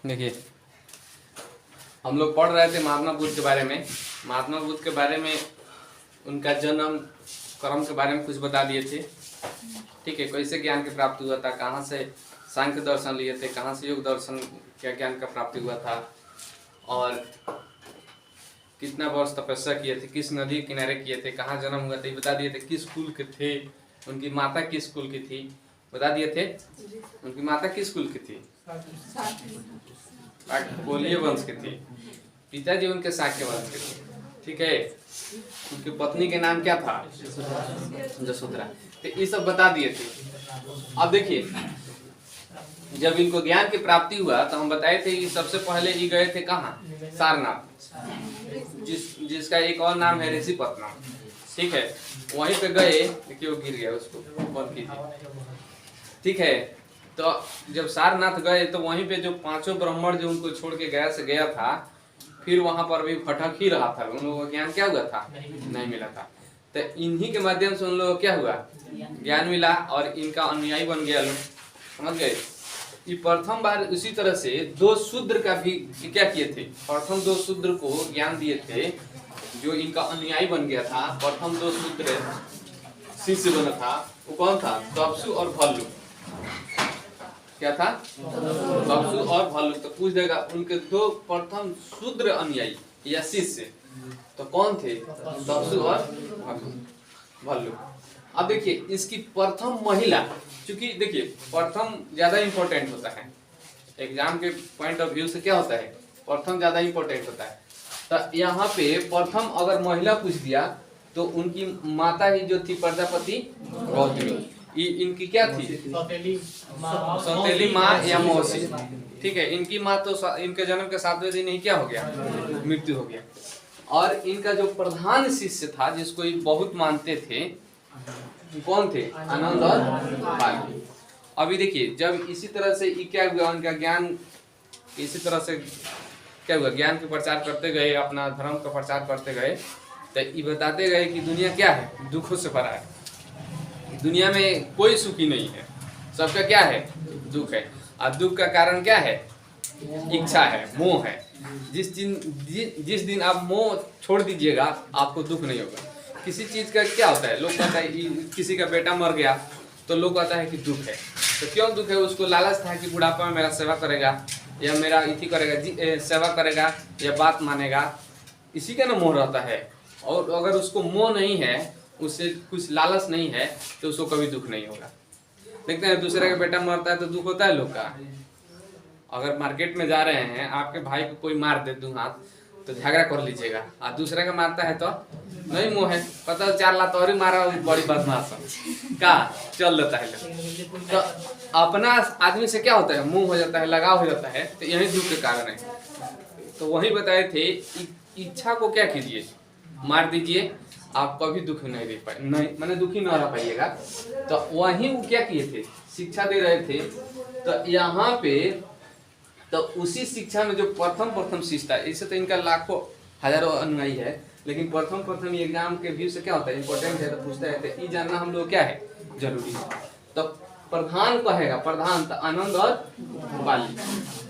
देखिए, हम लोग पढ़ रहे थे महात्मा बुद्ध के बारे में। महात्मा बुद्ध के बारे में, उनका जन्म कर्म के बारे में कुछ बता दिए थे। ठीक है, कैसे ज्ञान की प्राप्ति हुआ था, कहाँ से सांख्य दर्शन लिए थे, कहाँ से योग दर्शन क्या ज्ञान का प्राप्ति हुआ था, और कितना वर्ष तपस्या किए थे, किस नदी किनारे किए थे, कहाँ जन्म हुआ था, ये बता दिए थे। किस कुल के थे, उनकी माता किस कुल की थी, बता दिए थे। उनकी माता किस कुल की थी? कोलीय वंश की थी। पिताजी उनके शाक्य वंश के थे। ठीक है, उनकी पत्नी के नाम क्या था? जसोधरा। तो ये सब बता दिए थे। अब देखिए, जब इनको ज्ञान की प्राप्ति हुआ तो हम बताए थे कि सबसे पहले ये गए थे कहाँ? सारनाथ, जिसका एक और नाम है ऋषिपत्तनम। ठीक है, वहीं पे गए। देखिए वो गिर गया, उसको बंद कीजिए। ठीक है, तो जब सारनाथ गए तो वहीं पे जो पांचों ब्राह्मण जो उनको छोड़ के गया था, फिर वहां पर भी भटक ही रहा था। उन लोगों को ज्ञान क्या हुआ था? नहीं मिला था। तो इन्हीं के माध्यम से उन लोगों को क्या हुआ? ज्ञान मिला और इनका अनुयायी बन गया लोग। समझ गए? ये प्रथम बार उसी तरह से दो शूद्र का भी क्या किए थे? प्रथम दो शूद्र को ज्ञान दिए थे, जो इनका अनुयायी बन गया था। प्रथम दो शूद्र शिष्य बना था, वो कौन था? तपसु और भल्लु। क्या था? तपसु और भल्लु। तो पूछ देगा उनके दो प्रथम शूद्र अनुयायी या शिष्य तो कौन थे? तपसु और भल्लु। अब देखिए, इसकी प्रथम महिला, क्योंकि देखिए प्रथम ज्यादा इंपॉर्टेंट होता है एग्जाम के पॉइंट ऑफ व्यू से। क्या होता है? प्रथम ज्यादा इंपॉर्टेंट होता है। तो यहाँ पे प्रथम अगर महिला पूछ दिया तो उनकी माता ही जो थी प्रजापति गौतमी, इनकी क्या थी? सौतेली माँ या मौसी। ठीक है, इनकी माँ तो इनके जन्म के 7वें दिन ही क्या हो गया? मृत्यु हो गया। और इनका जो प्रधान शिष्य था, जिसको ये बहुत मानते थे, कौन थे? आनंद और बाली। अभी देखिए, जब इसी तरह से ये क्या हुआ, उनका ज्ञान इसी तरह से क्या हुआ, ज्ञान के प्रचार करते गए, अपना धर्म का प्रचार करते गए, तो ये बताते गए कि दुनिया क्या है? दुखों से भरा है। दुनिया में कोई सुखी नहीं है, सबका क्या है? दुख है। और दुख का कारण क्या है? इच्छा है, मोह है। जिस दिन आप मोह छोड़ दीजिएगा, आपको दुख नहीं होगा। किसी चीज का क्या होता है? लोग कहता है किसी का बेटा मर गया तो लोग कहता है कि दुख है। तो क्यों दुख है? उसको लालच था कि बुढ़ापा में मेरा सेवा करेगा, या मेरा इति करेगा, सेवा करेगा या बात मानेगा। इसी का ना मोह रहता है। और अगर उसको मोह नहीं है, उससे कुछ लालच नहीं है, तो उसको कभी दुख नहीं होगा। देखते हैं दूसरे का बेटा मरता है तो दुख होता है लोग का। अगर मार्केट में जा रहे हैं, आपके भाई को कोई मार दे 2 हाथ, तो झगड़ा कर लीजिएगा। और दूसरे का मारता है तो नहीं मोह है, पता 4 लात और ही मारा, बड़ी बदमाश का चल देता है। तो अपना आदमी से क्या होता है? मुंह हो जाता है, लगाव हो जाता है। तो यही दुख के कारण है। तो वही बताए थे, इच्छा को क्या कीजिए? मार दीजिए, आप कभी दुख नहीं दे पाए, नहीं मैंने दुखी ना रह पाइएगा। तो वही वो क्या किए थे? शिक्षा दे रहे थे। तो यहाँ पे तो उसी शिक्षा में जो प्रथम शिष्य था, इससे तो इनका लाखों हजारों अनुयायी है, लेकिन प्रथम एग्जाम के व्यू से क्या होता है? इंपॉर्टेंट है, तो पूछता है। तो ये जानना हम लोग क्या है? जरूरी है। तो प्रधान कहेगा, प्रधान तो आनंद और बाली।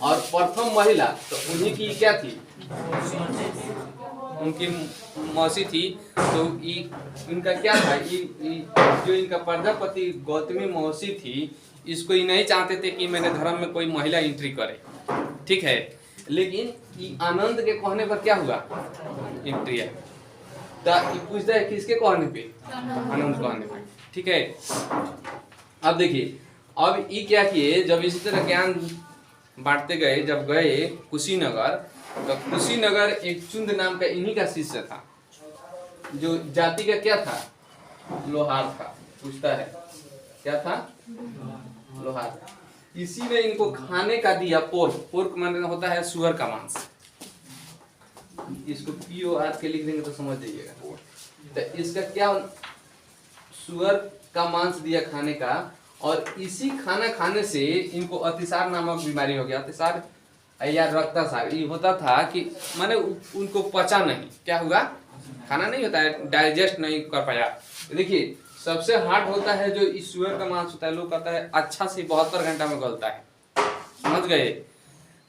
और प्रथम महिला तो उन्हीं की क्या थी? उनकी मौसी थी। तो इनका क्या था? जो इनका प्रजापति गौतमी मौसी थी, इसको ये नहीं चाहते थे कि मेरे धर्म में कोई महिला एंट्री करे। ठीक है, लेकिन आनंद के कहने पर क्या हुआ? एंट्री है। तो पूछता है किसके कहने पे? आनंद कहने पे। ठीक है, अब देखिए, अब ये क्या किए, जब इसी तरह ज्ञान बांटते गए, जब गए कुशीनगर, तो कुशीनगर एक चुंद नाम का इन्हीं का शिष्य था, जो जाति का क्या था? लोहार था। पूछता है क्या था? लोहार। इसी ने इनको खाने का दिया पोर्क। पोर्क माने होता है सुअर का मांस। इसको POR के लिख देंगे तो समझ जाइएगा। तो इसका क्या? सुअर का मांस दिया खाने का। और इसी खाना खाने से इनको अतिसार नामक बीमारी हो गया। अतिसार या रक्तसार ये होता था कि माने उनको पचा नहीं। क्या हुआ? खाना नहीं होता है, डाइजेस्ट नहीं कर पाया। देखिए, सबसे हार्ड होता है जो ईश्वर का मांस होता है। लोग कहता है अच्छा से 72 घंटा में गलता है। समझ गए?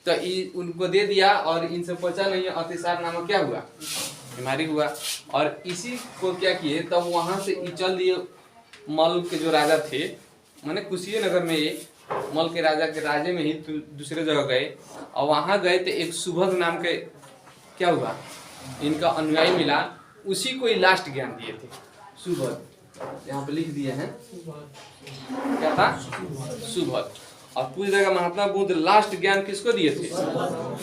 तो उनको दे दिया और इनसे पचा नहीं, अतिसार नामक क्या हुआ, बीमारी हुआ। और इसी को क्या किए, तब वहां से चल दिए मल के जो राजा थे, माने कुशीनगर में ये मल के राजा के राजे में ही दूसरे जगह गए, और वहां गए तो एक सुभग नाम के क्या हुआ, इनका अनुयायी मिला, उसी को ही लास्ट ज्ञान दिए थे सुभग, यहाँ पे लिख दिए हैं क्या था, सुभग। और पूरी जगह महात्मा बुद्ध लास्ट ज्ञान किसको दिए थे,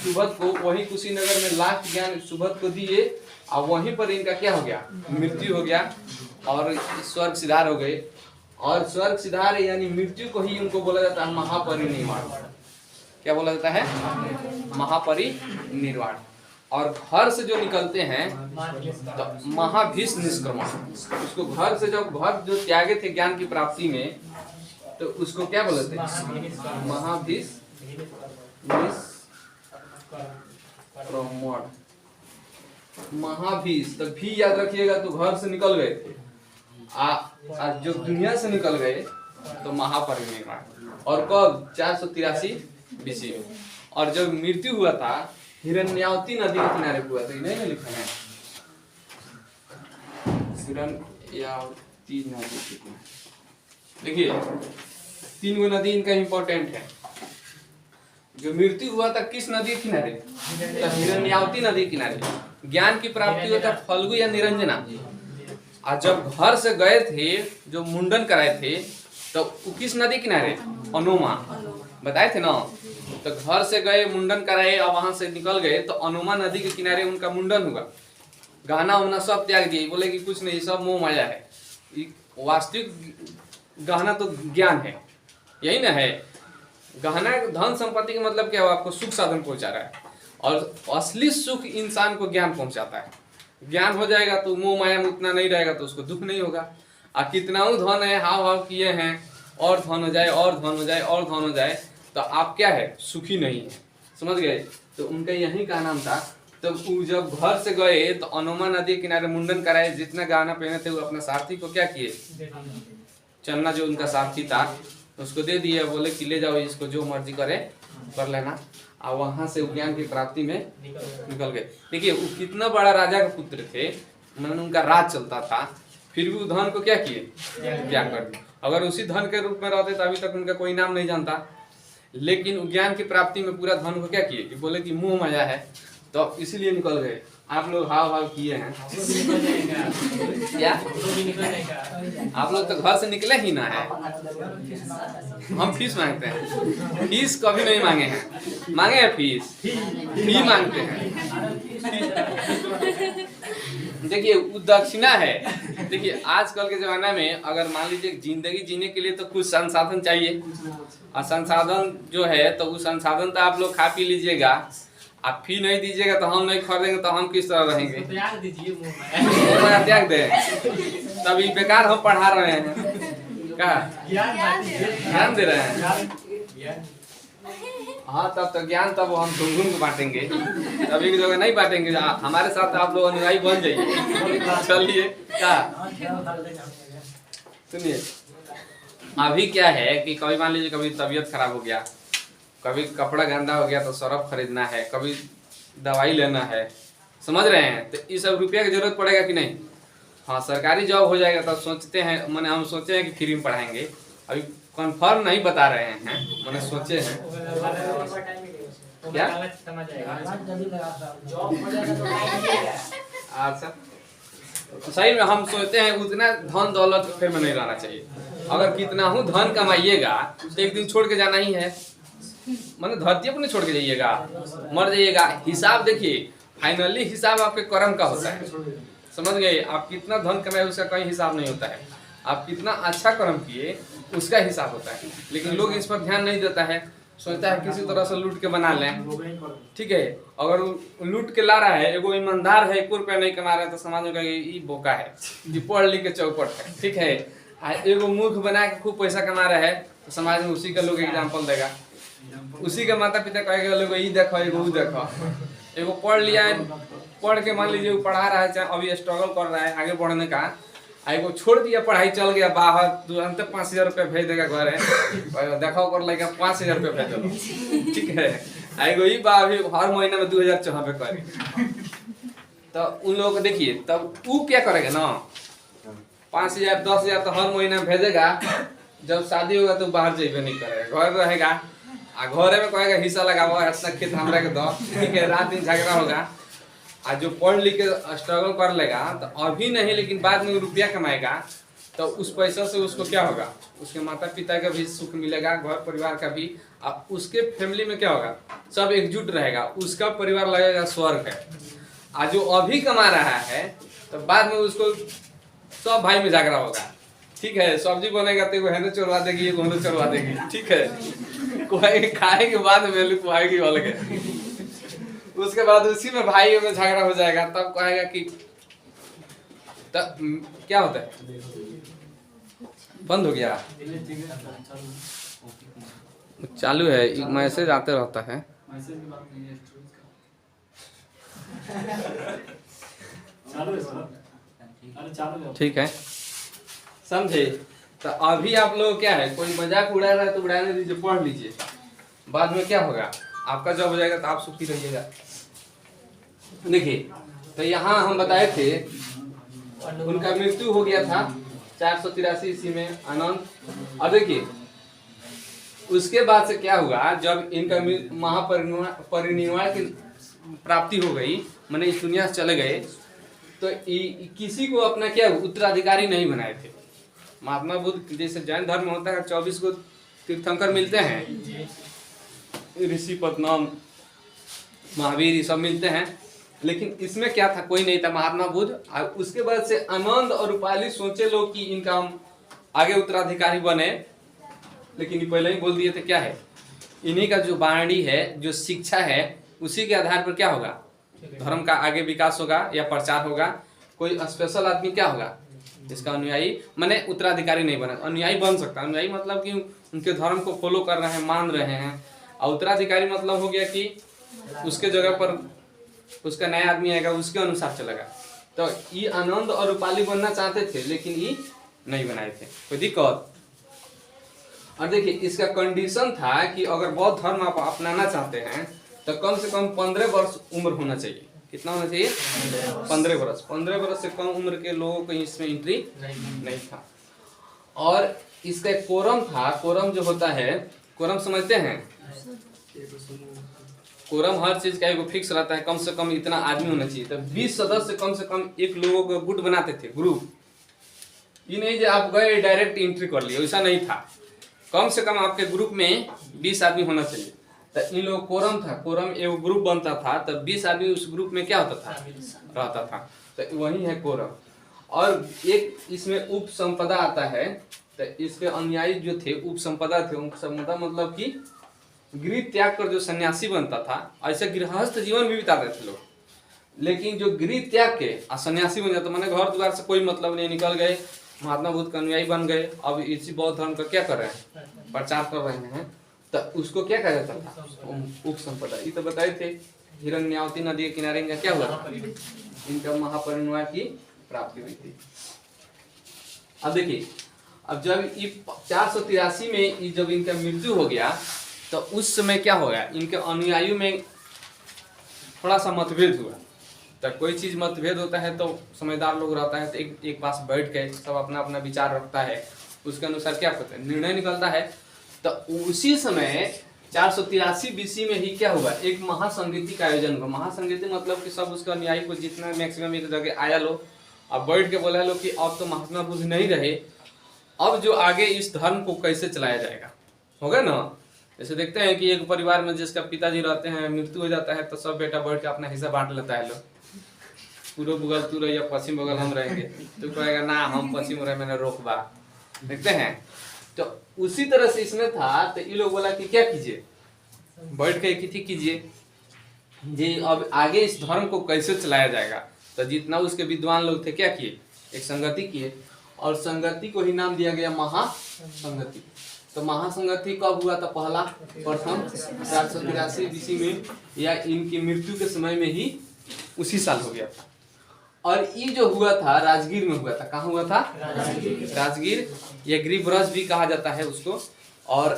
सुभग को। वही कुशीनगर में लास्ट ज्ञान सुभग को दिए, और वहीं पर इनका क्या हो गया, मृत्यु हो गया और स्वर्ग सिधार हो गए। और स्वर्ग सिधार यानी मृत्यु को ही उनको बोला जाता है महापरिनिर्वाण। क्या बोला जाता है, महापरिनिर्वाण। और घर से जो निकलते हैं तो महाभीष निष्क्रमण, उसको घर से जब घर जो त्यागे थे ज्ञान की प्राप्ति में, तो उसको क्या बोलते हैं, महाभीष निष्क्रमण। महाभीष तो भी याद रखिएगा, तो घर से निकल गए थे, जो दुनिया से निकल गए तो महापरिनिर्वाण। और कब, 483 BC में। और जब मृत्यु हुआ था हिरण्यावती नदी के किनारे हुआ था, नहीं लिखा है, हिरण्यावती नदी के किनारे। देखिए 3 गो नदी इनका इंपॉर्टेंट है। जो मृत्यु हुआ था किस नदी के किनारे, तो हिरण्यावती नदी के किनारे। ज्ञान की प्राप्ति होता फल्गु या निरंजना। और जब घर से गए थे, जो मुंडन कराए थे, तो किस नदी किनारे, अनुमा, बताए थे ना। तो घर से गए, मुंडन कराए, और वहां से निकल गए, तो अनुमा नदी के किनारे उनका मुंडन हुआ। गहना उना सब त्याग दिए, बोले कि कुछ नहीं, सब मोह माया है। वास्तविक गहना तो ज्ञान है, यही ना है। गहना धन संपत्ति का मतलब क्या हुआ, आपको सुख साधन पहुंचा रहा है। और असली सुख इंसान को ज्ञान पहुंचाता है। ज्ञान हो जाएगा तो मोह माया में उतना नहीं रहेगा, तो उसको दुख नहीं होगा। और कितना धन है, हाव किए हैं, और धन हो जाए, और धन हो जाए, और धन हो जाए, तो आप क्या है, सुखी नहीं है। समझ गए। तो उनका यही का नाम था। तो जब घर से गए तो अनुमा नदी के किनारे मुंडन कराए, जितना गहना पहने थे वो अपने सारथी को क्या किए, चलना जो उनका सारथी था उसको दे दिए, बोले कि ले जाओ इसको, जो मर्जी करे कर लेना। और वहां से ज्ञान की प्राप्ति में निकल गए। देखिए वो कितना बड़ा राजा के पुत्र थे, मतलब उनका राज चलता था, फिर भी धन को क्या किए, त्याग कर दिया। अगर उसी धन के रूप में रहते तो अभी तक उनका कोई नाम नहीं जानता। लेकिन ज्ञान की प्राप्ति में पूरा धन को क्या किए, कि बोले कि मुंह माया है, तो इसीलिए निकल गए। आप लोग हाव किए हैं क्या, आप लोग तो घर से निकले ही ना है। हम फीस मांगते हैं, फीस कभी नहीं मांगे हैं। मांगे हैं फीस, फी मांगते हैं। देखिए वो दक्षिणा है। देखिए आजकल के जमाना में अगर मान लीजिए जिंदगी जीने के लिए तो कुछ संसाधन चाहिए, और संसाधन जो है तो वो संसाधन तो आप लोग खा पी लीजिएगा, आप फी नहीं दीजिएगा तो हम नहीं खरीदेंगे, तो हम किस तरह रहेंगे, त्याग दें। तब ये बेकार हम पढ़ा रहे हैं, क्या ध्यान दे रहे हैं। हाँ तब तो ज्ञान तब हम घूम के बांटेंगे, तभी की जगह नहीं बांटेंगे। हमारे साथ आप लोग अनुयायी बन जाइए। चलिए क्या सुनिए, अभी क्या है कि कभी मान लीजिए कभी तबीयत खराब हो गया, कभी कपड़ा गंदा हो गया तो सरफ खरीदना है, कभी दवाई लेना है, समझ रहे हैं। तो ये सब रुपया की जरूरत पड़ेगा कि नहीं। हाँ सरकारी जॉब हो जाएगा तब सोचते हैं, मैंने हम सोचे हैं कि फ्री में पढ़ाएंगे। अभी कंफर्म नहीं बता रहे हैं, मैंने सोचे हैं क्या। अच्छा सही में हम सोचते हैं उतना धन दौलत फिर में नहीं रहना चाहिए। अगर कितना हूँ धन कमाइएगा तो एक दिन छोड़ के जाना ही है, मैंने धरती अपने छोड़ के जाइएगा, मर जाइएगा। हिसाब देखिए, फाइनली हिसाब आपके कर्म का होता है, समझ गए। आप कितना धन कमाए उसका कहीं हिसाब नहीं होता है, आप कितना अच्छा कर्म किए उसका हिसाब होता है। लेकिन लोग इस पर ध्यान नहीं देता है, सोचता है किसी तरह से लूट के बना लें। ठीक है, अगर लूट के ला रहा है, एगो ईमानदार है, 1 रुपया नहीं कमा रहा है, तो समाज में कहेगा ये बोका है, ये पढ़ लिख के चौपट है। ठीक है, एगो मूर्ख बना के खूब पैसा कमा रहा है, तो समाज में उसी का लोग एग्जाम्पल देगा, उसी का माता पिता कहेगा लोग ये देखो एगो वो देखो। एगो पढ़ लिया है, पढ़ के मान लीजिए वो पढ़ा रहा है, चाहे अभी स्ट्रगल कर रहा है आगे बढ़ने का, एगो छोड़ दिया पढ़ाई, चल गया बाहर, तुरंत 5000 रुपया भेज देगा घर है, देखो कर लेगा 5000 रुपया भेज दो। ठीक है, आएगो ही बा अभी हर महीने में 2000 चढ़ावे करी। तो उन लोगों को देखिए, तब वो क्या करेगा ना, 5000 10,000 तो हर महीने भेजेगा। जब शादी होगा तो बाहर जाइए नहीं करेगा, घर रहेगा आ घरे में कहेगा हिस्सा लगाओ, इतना खेत हमरा के दो, ठीक है। रात दिन झगड़ा होगा। आज जो पढ़ लिख के स्ट्रगल कर लेगा तो अभी नहीं, लेकिन बाद में रुपया कमाएगा तो उस पैसा से उसको क्या होगा, उसके माता पिता का भी सुख मिलेगा, घर परिवार का भी। अब उसके फैमिली में क्या होगा, सब एकजुट रहेगा, उसका परिवार लगेगा स्वर्ग है। आज जो अभी कमा रहा है तो बाद में उसको सब भाई में झगड़ा होगा, ठीक है। सब्जी बनेगा तो एगो हेने चोरवा देगी, एगो हेने चोरवा देगी, ठीक है। कोई खाए के बाद वैल्यू खुआएगी वाले के, उसके बाद उसी में भाइयों में झगड़ा हो जाएगा। तब कहेगा कि तब क्या होता है, बंद हो गया, चालू है, मैसेज आते रहता है। ठीक है, समझे। तो अभी आप लोग क्या है, कोई मजाक उड़ा रहा है तो उड़ाने दीजिए, पढ़ लीजिए, बाद में क्या होगा, आपका जॉब हो जाएगा तो आप सुखी रहिएगा। देखिए, तो यहाँ हम बताए थे उनका मृत्यु हो गया था 483 ईस्वी में आनंद। और देखिए उसके बाद से क्या हुआ, जब इनका महापरिनिर्वाण की प्राप्ति हो गई, माने इस दुनिया से चले गए, तो किसी को अपना क्या उत्तराधिकारी नहीं बनाए थे। महात्मा बुद्ध जैसे जैन धर्म में होता है 24 को तीर्थंकर मिलते हैं, ऋषि पद्मनाभ महावीर ये सब मिलते हैं, लेकिन इसमें क्या था, कोई नहीं था, महात्मा बुद्ध। और उसके बाद से आनंद और रूपाली सोचे लोग कि इनका हम आगे उत्तराधिकारी बने, लेकिन ये पहले ही बोल दिए थे क्या है, इन्हीं का जो वाणी है, जो शिक्षा है, उसी के आधार पर क्या होगा, धर्म का आगे विकास होगा या प्रचार होगा। कोई स्पेशल आदमी क्या होगा, इसका अनुयायी, माने उत्तराधिकारी नहीं बना, अनुयायी बन सकता। अनुयायी मतलब कि उनके धर्म को फॉलो कर रहे हैं, मान रहे हैं। और उत्तराधिकारी मतलब हो गया कि उसके जगह पर उसका नया आदमी आएगा, उसके अनुसार चलेगा। तो ये आनंद और रूपाली बनना चाहते थे, लेकिन ये नहीं बनाए थे, कोई दिक्कत। और देखिए इसका कंडीशन था कि अगर बौद्ध धर्म आप अपनाना चाहते हैं तो कम से कम 15 वर्ष उम्र होना चाहिए। कितना होना चाहिए, 15 वर्ष। 15 वर्ष से कम उम्र के लोगों को इसमें एंट्री नहीं था। और इसका कोरम था, कोरम जो होता है, कोरम समझते हैं, कोरम हर चीज का एक फिक्स रहता है, कम से कम इतना आदमी होना चाहिए। तो 20 सदस्य कम से कम एक लोगों को गुट बनाते थे, ग्रुप। ये नहीं जो आप गए डायरेक्ट एंट्री कर लिए, वैसा नहीं था। कम से कम आपके ग्रुप में 20 आदमी होना चाहिए। तो इन लोग कोरम था, कोरम एक ग्रुप बनता था, तब 20 आदमी उस ग्रुप में क्या होता था, रहता था। तो वही है कोरम। और एक इसमें उप संपदा आता है, तो इसके अनुयायी जो थे उप संपदा थे। उप संपदा मतलब कि गृह त्याग कर जो सन्यासी बनता था, ऐसे गृहस्थ जीवन भी बिताते थे लोग। लेकिन जो गृह त्याग के सन्यासी बन जाता, मैंने घर द्वार से कोई मतलब नहीं, निकल गए, महात्मा बुद्ध का अनुयायी बन गए, अब इसी बौद्ध धर्म का क्या कर रहे हैं, प्रचार कर रहे हैं, तो उसको क्या कहा जाता था, उप संपदा। ये तो बताए थे, हिरण्यावती नदी के किनारे इनका क्या हुआ, इनका महापरिनिर्वाण की प्राप्ति हुई थी। अब देखिए, अब जब 483 में जब इनका मृत्यु हो गया, तो उस समय क्या हो गया, इनके अनुयायियों में थोड़ा सा मतभेद हुआ। तो कोई चीज मतभेद होता है तो समझदार लोग रहता है, तो एक पास बैठ के सब अपना अपना विचार रखता है, उसके अनुसार क्या करते हैं, निर्णय निकलता है। तो उसी समय 483 बीसी में ही क्या हुआ, एक महासंगीति का आयोजन हुआ। महासंगीति मतलब कि सब उसके अनुयायी को जितना मैक्सिमम एक जगह आया लो, अब बैठ के बोला लो कि अब तो महात्मा बुद्ध नहीं रहे, अब जो आगे इस धर्म को कैसे चलाया जाएगा, होगा ना। जैसे देखते हैं कि एक परिवार में जिसका पिताजी रहते हैं, मृत्यु हो जाता है, तो सब बेटा बैठ के अपना हिस्सा बांट लेता है। लोग पूर्व बगल तू रही, पश्चिम बगल हम रहेंगे, तो कहेगा ना हम पश्चिम रहे, मैंने रोकबा। देखते हैं, तो उसी तरह से इसमें था। तो ये लोग बोला कि क्या कीजिए, बैठ के एक कीजिए जी, अब आगे इस धर्म को कैसे चलाया जाएगा। तो जितना उसके विद्वान लोग थे क्या किए, एक संगति किए, और संगति को ही नाम दिया गया महासंगति। तो महासंगति कब हुआ था, पहला प्रथम 483 बीसी में, या इनकी मृत्यु के समय में ही उसी साल हो गया था। और ये जो हुआ था राजगीर में हुआ था। कहाँ हुआ था, राजगीर, या गिरिव्रज भी कहा जाता है उसको। और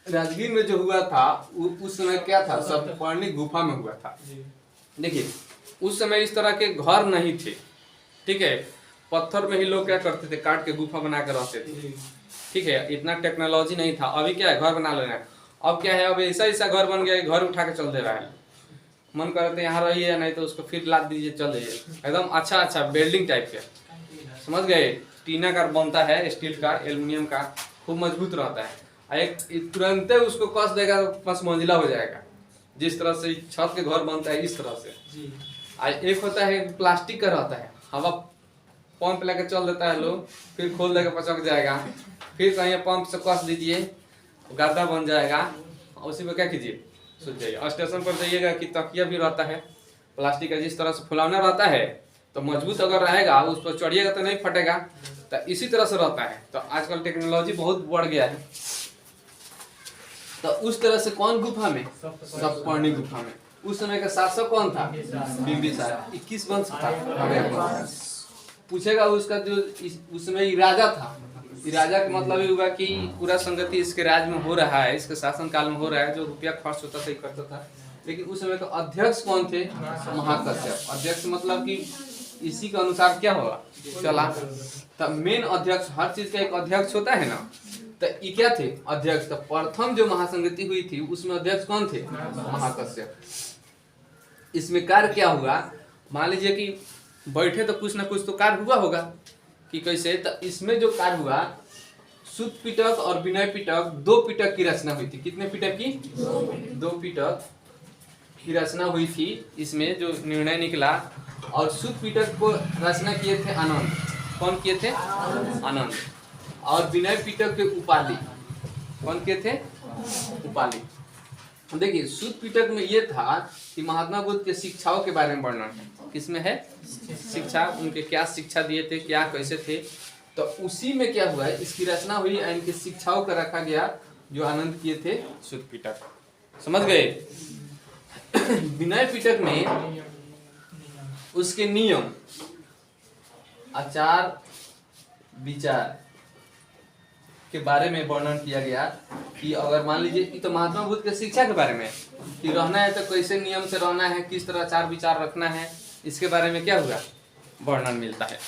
राजगीर में जो हुआ था उस समय क्या था, सप्तपर्णी गुफा में हुआ था। देखिए उस समय इस तरह के घर नहीं थे, ठीक है, पत्थर में ही लोग क्या करते थे, काट के गुफा बना कर रहते थे, ठीक है, इतना टेक्नोलॉजी नहीं था। अभी क्या है, घर बना लेना है। अब क्या है, अब ऐसा ऐसा घर बन गया है, घर उठा के चल दे रहा है, मन करते यहाँ रहिए, नहीं तो उसको फिर लाद दीजिए, चल जाइए, एकदम अच्छा अच्छा बिल्डिंग टाइप के, समझ गए। टीना का बनता है, स्टील का, एल्युमिनियम का, खूब मजबूत रहता है। एक तुरंत उसको कस देगा तो 5 मंजिला हो जाएगा, जिस तरह से छत के घर बनता है इस तरह से। एक होता है प्लास्टिक का रहता है, हवा पंप लेकर चल देता है लोग, फिर खोल देकर पचक जाएगा, फिर कहीं पंप से कस दीजिए, गद्दा बन जाएगा, उसी में क्या कीजिए, सोच जाइए। और स्टेशन पर जाइएगा कि तकिया भी रहता है प्लास्टिक का, जिस तरह से फुलावना रहता है तो मजबूत अगर रहेगा, उस पर चढ़िएगा तो नहीं फटेगा, तो इसी तरह से रहता है। तो आजकल टेक्नोलॉजी बहुत बढ़ गया है। तो उस तरह से कौन गुफा में, सप्तपर्णी गुफा में। उस समय का शासक कौन था, बिंबिसार। 21 वंश था। पूछेगा उसका जो उसमें राजा था, राजा का मतलब ये हुआ कि पूरा संगति इसके राज में हो रहा है, इसके शासन काल में हो रहा है, जो रुपया खर्च होता था करता था। लेकिन उस समय तो अध्यक्ष कौन थे, महाकश्यप। अध्यक्ष मतलब कि इसी के अनुसार क्या होगा, चला। तो मेन अध्यक्ष, हर चीज का एक अध्यक्ष होता है ना, तो ये क्या थे, अध्यक्ष। तो प्रथम जो महासंगति हुई थी उसमें अध्यक्ष कौन थे, महाकश्यप। इसमें कार्य क्या हुआ, मान लीजिए कि बैठे तो कुछ ना कुछ तो कार्य हुआ होगा कि कैसे। तो इसमें जो कार्य हुआ, सुत पिटक और विनय पिटक, 2 पिटक की रचना हुई थी। कितने पिटक की, 2 पिटक की रचना हुई थी। इसमें जो निर्णय निकला, और सुत पिटक को रचना किए थे आनंद। कौन किए थे, आनंद। और विनय पिटक के उपाली, कौन किए थे, उपाली। देखिए सुत पिटक में ये था कि महात्मा बुद्ध के शिक्षाओं के बारे में वर्णन है। किसमें है, शिक्षा, उनके क्या शिक्षा दिए थे, क्या कैसे थे। तो उसी में क्या हुआ है, इसकी रचना हुई, इनके शिक्षाओं का रखा गया, जो आनंद किए थे सुत पिटक, समझ गए। विनय पिटक में उसके नियम, आचार विचार के बारे में वर्णन किया गया कि अगर मान लीजिए, तो महात्मा बुद्ध के शिक्षा के बारे में कि रहना है तो कैसे नियम से रहना है, किस तरह आचार विचार रखना है, इसके बारे में क्या हुआ, वर्णन मिलता है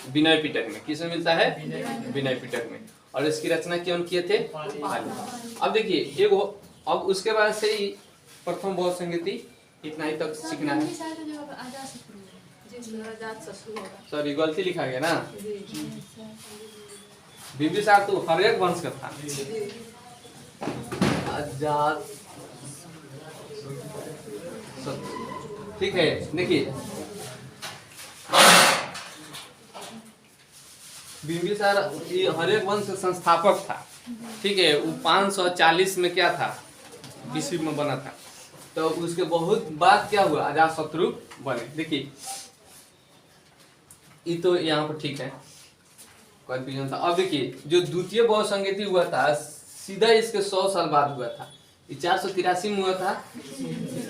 विनय पिटक में। किसमें मिलता है, विनय पिटक में। और इसकी रचना कौन किए थे, अब देखिए एगो, अब उसके बाद से ही प्रथम बौद्ध संगति, इतना ही तक सीखना है। सॉरी गलती लिखा गया ना, बिंबिसार तो हर एक वंश का था। अजात, ठीक है। देखिए बिंबिसार ये हर एक वंश संस्थापक था, ठीक है। वो 540 में क्या था, बीसी में बना था। तो उसके बहुत बाद क्या हुआ, अजातशत्रु बने। देखिए ये तो यहाँ पर ठीक है, कंफ्यूजन था। अब देखिए जो द्वितीय बौद्ध संगति हुआ था, सीधा इसके 100 साल बाद हुआ था। 483 में हुआ था,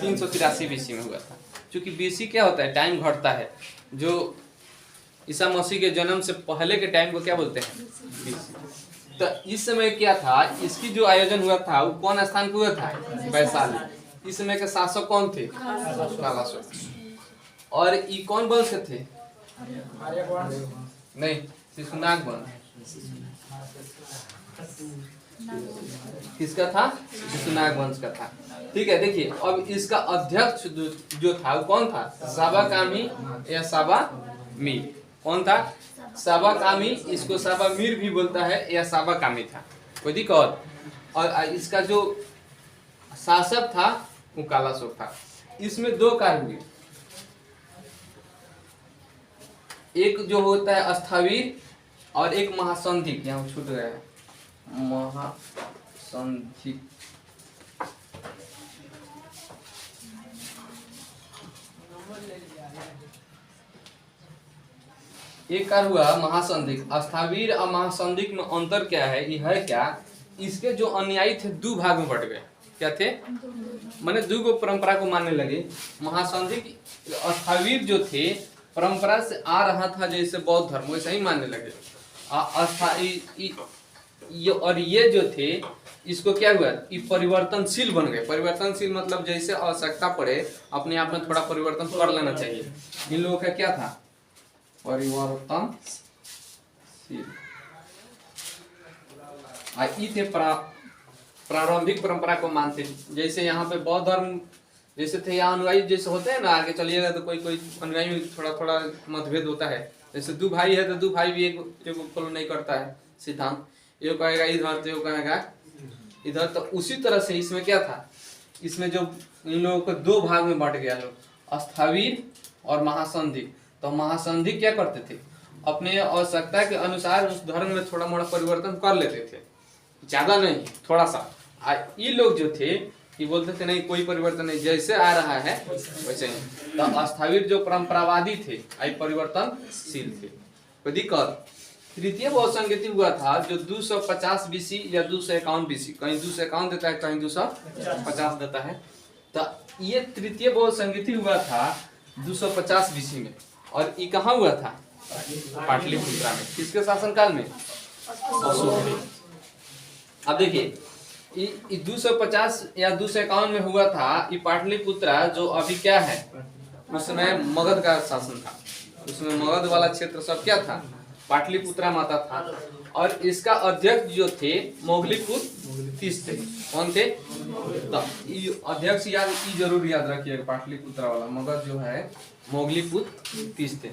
383 बीसी में हुआ था। क्योंकि बीसी क्या होता है, टाइम घटता है। जो ईसा मसीह के जन्म से पहले के टाइम को क्या बोलते हैं, बीसी। तो इस समय क्या था, इसकी जो आयोजन हुआ था वो कौन स्थान पे हुआ था, वैशाली। इस समय के शासक कौन थे, कालाशोक। और ये कौन वंश थे, नहीं शिशुनाग वंश। किसका था, शिशुनाग वंश का था, ठीक है। देखिए अब इसका अध्यक्ष जो था वो कौन था, साबाकामी या साबामीर। कौन था, साबाकामी, इसको साबामीर भी बोलता है, या साबाकामी था, कोई दिक्कत। और इसका जो शासक था वो कालाशोक था। इसमें 2 कार्य हुए, एक जो होता है अस्थावीर और एक महासंधिक। यहाँ छूट गया है, महासंधिक। एक कार्य हुआ महासंधिक। अस्थावीर और महासंधिक में अंतर क्या है, ये है क्या, इसके जो अनुयायी थे 2 भाग में बढ़ गए। क्या थे, माने 2 गो परंपरा को मानने लगे। महासंधिक, अस्थावीर जो थे परंपरा से आ रहा था, जैसे बौद्ध धर्म वैसे ही मानने लगे। और ये जो थे इसको क्या हुआ, ये परिवर्तनशील बन गए। परिवर्तनशील मतलब जैसे आवश्यकता पड़े अपने आप में थोड़ा परिवर्तन कर लेना चाहिए। इन लोगों का क्या था, परिवर्तनशील। ये थे प्रारंभिक परंपरा को मानते। जैसे यहाँ पे बौद्ध धर्म जैसे थे, यहाँ अनुयायी जैसे होते हैं ना, आगे चलिएगा तो कोई कोई अनुयायी में थोड़ा थोड़ा मतभेद होता है। जैसे दो भाई है तो दो भाई भी एक फॉलो नहीं करता है सिद्धांत, ये कहेगा इधर तो ये कहेगा इधर। तो उसी तरह से इसमें क्या था, इसमें जो इन लोगों को दो भाग में बांट गया लोग, स्थविर और महासंधि। तो महासंधि क्या करते थे, अपने आवश्यकता के अनुसार उस धर्म में थोड़ा मोड़ा परिवर्तन कर लेते थे, ज्यादा नहीं, थोड़ा सा। ये लोग जो थे कि बोलते थे नहीं कोई परिवर्तन नहीं, जैसे आ रहा है वैसे ही। तो स्थविर जो परंपरावादी थे, आई परिवर्तनशील थे, कोई दिक्कत। तृतीय बौद्ध संगति हुआ था जो 250 बीसी या 251 बीसी, कहीं 251 देता है कहीं 250 देता है। तो ये तृतीय बौद्ध संगति हुआ था 250 बीसी में, और ये कहाँ हुआ था, पाटलिपुत्रा में। किसके शासनकाल में, अशोक। अब देखिए ये 250 या 251 में हुआ था। ये पाटलिपुत्रा जो अभी क्या है, उस समय मगध का शासन था, उसमें मगध वाला क्षेत्र सब क्या था, पाटलिपुत्रा माता था। और इसका अध्यक्ष जो थे मोगलीपुत्र तीस थे। कौन थे, तो अध्यक्ष याद जरूर याद रखिएगा, पाटलिपुत्रा वाला मगध जो है मोगलीपुत्र तीस थे।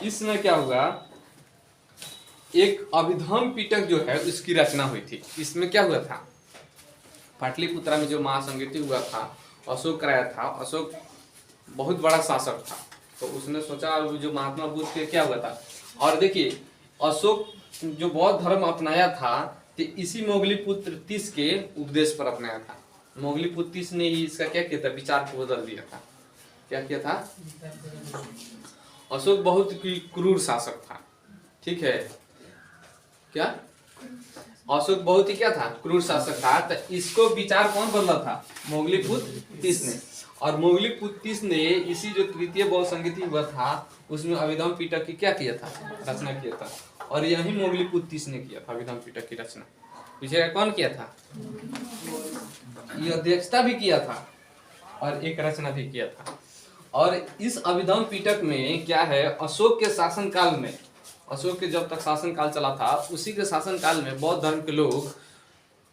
इसमें क्या हुआ, एक अभिधम पिटक जो है उसकी रचना हुई थी। इसमें क्या हुआ था, पाटलिपुत्रा में जो महासंगति हुआ था, अशोक कराया था। अशोक बहुत बड़ा शासक था, तो उसने सोचा जो महात्मा बुद्ध के क्या हुआ था। और देखिए अशोक जो बौद्ध धर्म अपनाया था तो इसी मोगलीपुत्र तीस के उपदेश पर अपनाया था। मोगलीपुत्र तीस ने ही इसका क्या किया था, विचार को बदल दिया था। क्या किया था, अशोक बहुत क्रूर शासक था, ठीक है क्या, अशोक बहुत ही क्या था, क्रूर शासक था। तो इसको विचार कौन बदला था, मोगलीपुत्र तीस ने। और मोगलीपुत्र तीस ने इसी जो तृतीय बौद्ध संगति हुआ था उसमें अभिधम पिटक की क्या किया था, रचना किया था। और यही मोगलीपुत्र तीस ने किया था अभिधम पिटक की रचना। पीछे कौन किया था, ये अध्यक्षता भी किया था और एक रचना भी किया था। और इस अभिधम पिटक में क्या है, अशोक के शासन काल में, अशोक के जब तक शासन काल चला था उसी के शासन काल में बौद्ध धर्म के लोग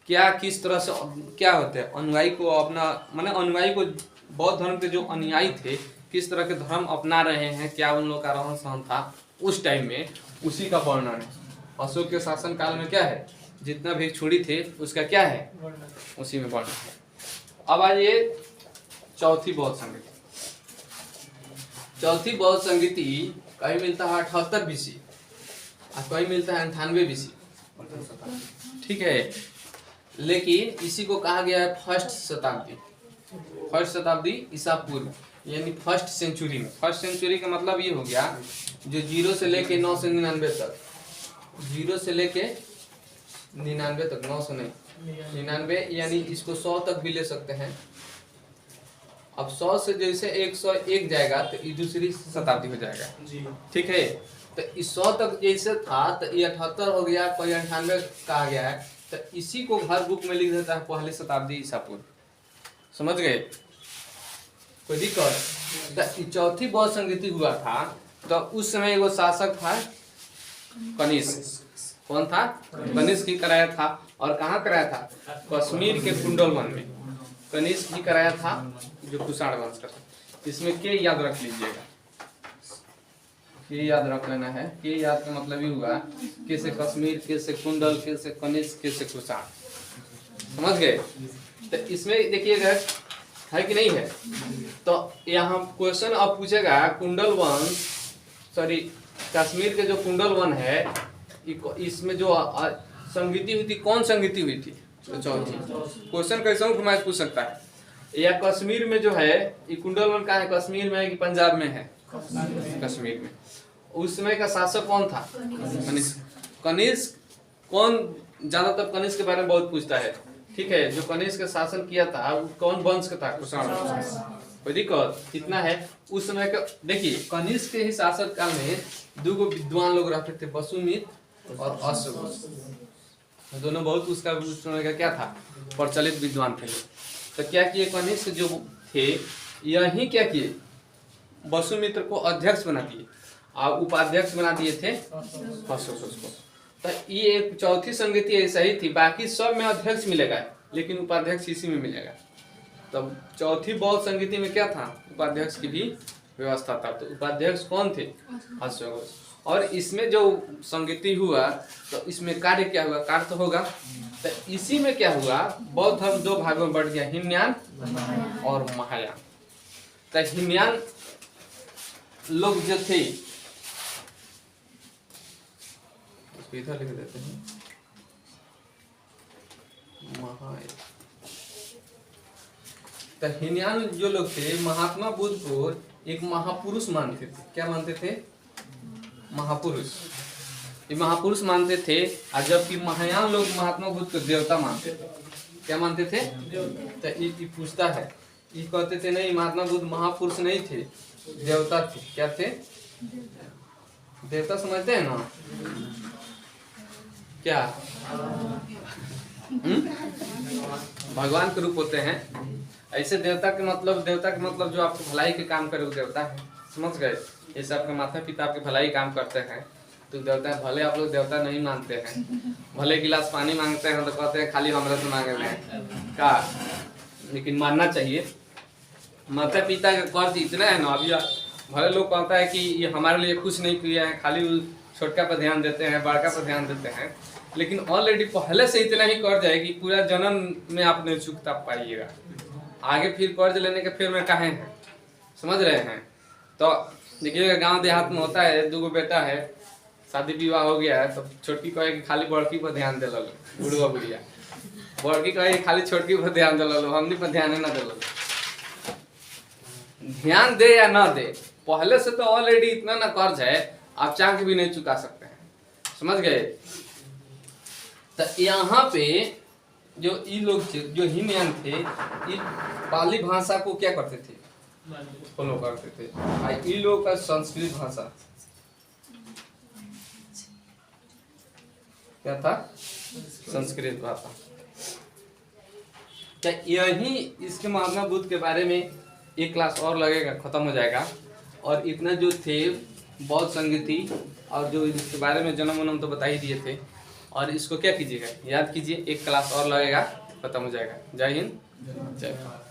क्या किस तरह से क्या होते हैं, अनुयायी को अपना माने अनुयायी को, बौद्ध धर्म के जो अनुयायी थे किस तरह के धर्म अपना रहे हैं, क्या उन लोगों का रहन सहन था उस टाइम में, उसी का वर्णन है। अशोक के शासन काल में क्या है, जितना भी छोड़ी थे उसका क्या है, उसी में वर्णन है। अब आइए चौथी बौद्ध संगति। चौथी बौद्ध संगति कहीं मिलता है 78 बीसी और कहीं मिलता है 98 बीसी, ठीक है। लेकिन इसी को कहा गया है फर्स्ट शताब्दी, फर्स्ट शताब्दी ईसा पूर्व, यानी फर्स्ट सेंचुरी में। फर्स्ट सेंचुरी का मतलब ये हो गया जो 0 से लेके 999 तक, 0 से लेके 99 तक, 900 नहीं 99, यानी इसको 100 तक भी ले सकते हैं। अब 100 से जैसे 101 जाएगा तो ये दूसरी शताब्दी हो जाएगा, ठीक है। तो इस 100 तक जैसे था तो ये 78 हो गया, कोई 98 कहा गया है, तो इसी को हर बुक में लिख देता है पहली शताब्दी ईसा पूर्व। समझ गए, कोई दिक्कत। तो चौथी बौद्ध संगति हुआ था तो उस समय वो शासक था कनिष्क। कौन था, कनिष्क ही कराया था। और कहाँ कराया था, कश्मीर के कुंडल वन में कनिष्क ही कराया था, जो कुषाण वंश का था। इसमें के याद रख लीजिएगा, के याद रख लेना है। के याद का मतलब ही हुआ के से कश्मीर, के से कुंडल, के से कनिष्क, के से कुषाण। समझ गए। तो इसमें देखिएगा है कि नहीं है। तो यहाँ क्वेश्चन अब पूछेगा कुंडल वंश, सॉरी कश्मीर के जो कुंडल वन है इसमें जो संगति हुई थी, कौन संगति हुई थी, तो चौथी। क्वेश्चन कैसे घुमा पूछ सकता है। या कश्मीर में जो है ये कुंडल वन कहाँ है, कश्मीर में है कि पंजाब में है, कश्मीर में। उस समय का शासक कौन था, कनिष्क। कनिष्क कौन, ज्यादातर कनिष्क के बारे में बहुत पूछता है, ठीक है। जो कनिष्क का शासन किया था वो कौन वंश का था, कुषाण वंश। कोई दिक्कत कितना है उस समय का। देखिए कनिष्क के ही शासक काल में 2 विद्वान लोग रहते थे, वसुमित्र और अश्वघोष। दोनों बहुत उसका उस समय का क्या था, प्रचलित विद्वान थे। तो क्या किए, कनिष्क जो थे यही क्या किए, वसुमित्र को अध्यक्ष बना दिए और उपाध्यक्ष बना दिए थे हर्षोश्व को। तो ये एक चौथी संगति ऐसा ही थी, बाकी सब में अध्यक्ष मिलेगा लेकिन उपाध्यक्ष इसी में मिलेगा। तब चौथी बौद्ध संगति में क्या था, उपाध्यक्ष की भी व्यवस्था था। तो उपाध्यक्ष कौन थे, हर्षोश्व। और इसमें जो संगति हुआ तो इसमें कार्य क्या हुआ, कार्य तो होगा। तो इसी में क्या हुआ, बौद्ध धर्म दो भागों में बढ़ गया, हीनयान और महायान। तो हीनयान लोग जो थे, इधर लिख देते हैं महायान। तो हीनयान जो लोग थे महात्मा बुद्ध को एक महापुरुष मानते थे। क्या मानते थे, महापुरुष। ये महापुरुष मानते थे। और जबकि महायान लोग महात्मा बुद्ध को देवता मानते थे। क्या मानते थे, तो ये पूछता है, ये कहते थे नहीं महात्मा बुद्ध महापुरुष नहीं थे, देवता थे। क्या थे, देवता समझते हैं ना क्या, भगवान के रूप होते हैं। ऐसे देवता के मतलब जो आपको भलाई के काम करे वो देवता है, समझ गए। जैसे आपके माता पिता आपके भलाई काम करते हैं तो देवता है। भले आप लोग देवता नहीं मानते हैं, भले गिलास पानी मांगते हैं तो कहते हैं खाली हमरा से मांगे में का, लेकिन मानना चाहिए। माता पिता का कर्ज इतना है ना, अभी भले लोग कहता है कि ये हमारे लिए कुछ नहीं किया है, खाली छोटका पर ध्यान देते हैं, बड़का पर ध्यान देते हैं, लेकिन ऑलरेडी पहले से इतना ही कर्ज है कि पूरा जन्म में आप नहीं चुकता पाइएगा। आगे फिर कर्ज लेने के फिर में कहे हैं, समझ रहे हैं। तो देखिएगा गांव देहात में होता है, 2 बेटा है, शादी विवाह हो गया है, तो छोटकी कहे कि खाली बड़की पर ध्यान दे लो, बुढ़वा बुढ़िया। बड़की कहे खाली छोटकी पर ध्यान दे लो, हमनी पर ध्यान ना दे लो। ध्यान दे या ना दे, पहले से तो ऑलरेडी इतना ना कर्ज है, आप चाह के भी नहीं चुका सकते हैं, समझ गए। तो यहाँ पे जो ये लोग थे, जो हीनयान थे, ये पाली भाषा को क्या करते थे, फॉलो करते थे। और ये लोग का संस्कृत भाषा क्या था, संस्कृत भाषा। क्या यही इसके महात्मा बुद्ध के बारे में एक क्लास और लगेगा, खत्म हो जाएगा। और इतना जो थे बौद्ध संगति और जो इसके बारे में जन्म वन्म तो बता ही दिए थे। और इसको क्या कीजिएगा, याद कीजिए, एक क्लास और लगेगा, खत्म हो जाएगा। जय हिंद, जय भारत।